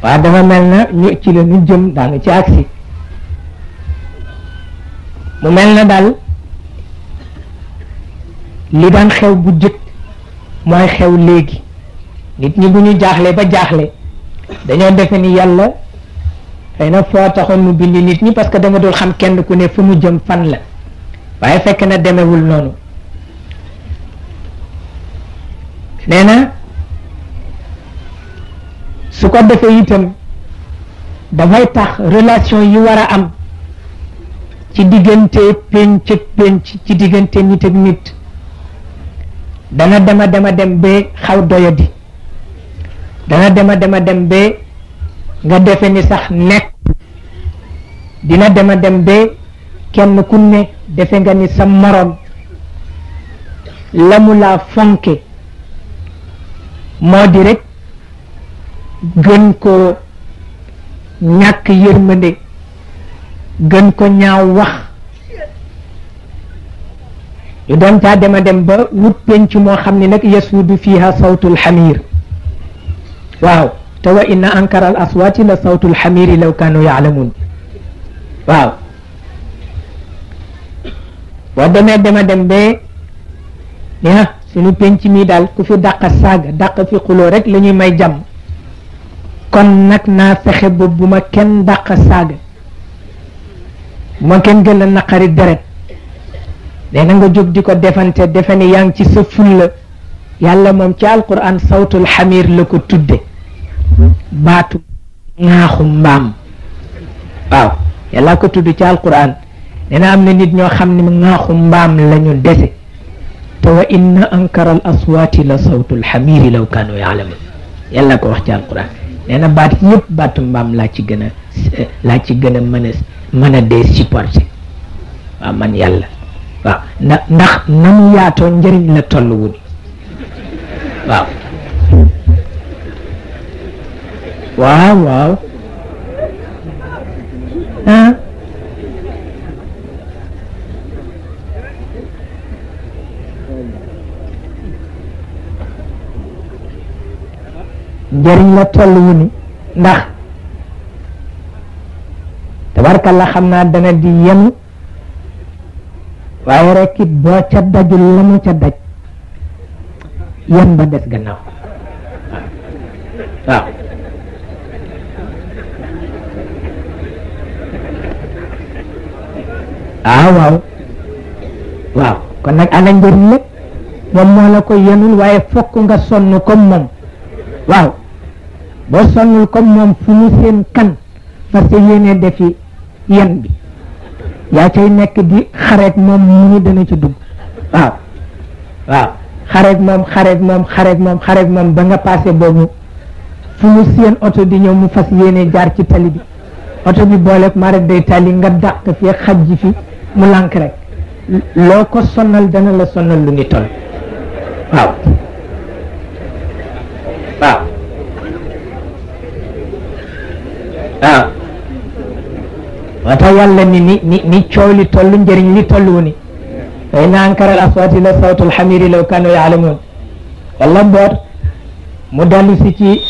waaye dafa mel na ñu ci la ñu jëm daanu ci agsi mu mel na daal li daan xew bu jëkk mooy xew léegi nit ñi bu ñu jaaxle ba jaaxle dañoo defe ni yàlla xëy na foo taxoon mu bindi nit ñi parce que dama dul xam kenn ku ne fu mu jëm fan la waaye fekk na demewul noonu nee na su ko defee itam dafay tax relation yi war a am ci diggante penc ak penc ci diggante nit ak nit dana dema dem ba xaw doyadi dana dema dem ba nga defe ni sax nekk dina dema dem ba kenn ku ne defe nga ni sa morom la mu laa fonke moo di rek gën ko ñàkk yërmande gën ko ñaaw wax yu doon caa dema dem ba wut penc moo xam ni nag yasuudu fiha sawtul xamir waaw te wa inna ankara al aswaati la sawtul xamiri law kaanu yaalamuun waaw boo demee dema dem ba ni suñu penc mi daal ku fi dàq saaga dàq fi xuloo rek la ñuy may jàmm kon nag naa fexe ba bu ma kenn dàq saaga bu ma kenn gën a naqari deret nee na nga jóg di ko defante defe ni yaa ngi ci sa fulla yàlla moom ci alquran sawtul xamir la ko tudde baatu ŋaaxu mbaam waaw yàlla ko tudd ci alquran nee na am na nit ñoo xam ne ŋaaxu mbaam la ñu dese te wa inna ankara al aswaati la sawtul xamiri law kaanu yaalamun yàlla ko wax ci alquran nee na baat yëpp baatu mbaam laa ci gën a mën a dee supporté waaw man yàlla waaw ndax na mu yaatoo njëriñ la toll wu ni waaw njëriñ la toll wu ni ndax tabarkalla xam naa dana di yem waaye rek it boo ca dajul la mu ca daj yem ba des gannaaw waaw kon nag ana njëriñ lépp moom moo la ko yenul waaye fokk nga sonn comme moom waaw boo sonnul comme moom fu mu seen kan parce que yéene defi yen bi yaa cay nekk di xareet moom mu ñu dana ci dugg waaw xareet moom ba nga passé boobu fu mu seen oto di ñëw mu fas yéene jaar ci tali bi oto bi booleeg mara day tali nga dàq fi xaj ji fi mu lànk rek loo ko sonnal dana la sonnal lu ni toll waaw moo tax yàlla ni coow li toll njëriñ li toll wu ni fa inna ankara al aswaati la sawtul xamiri law kaanu yaalamuun wala mboot mu dellu si ci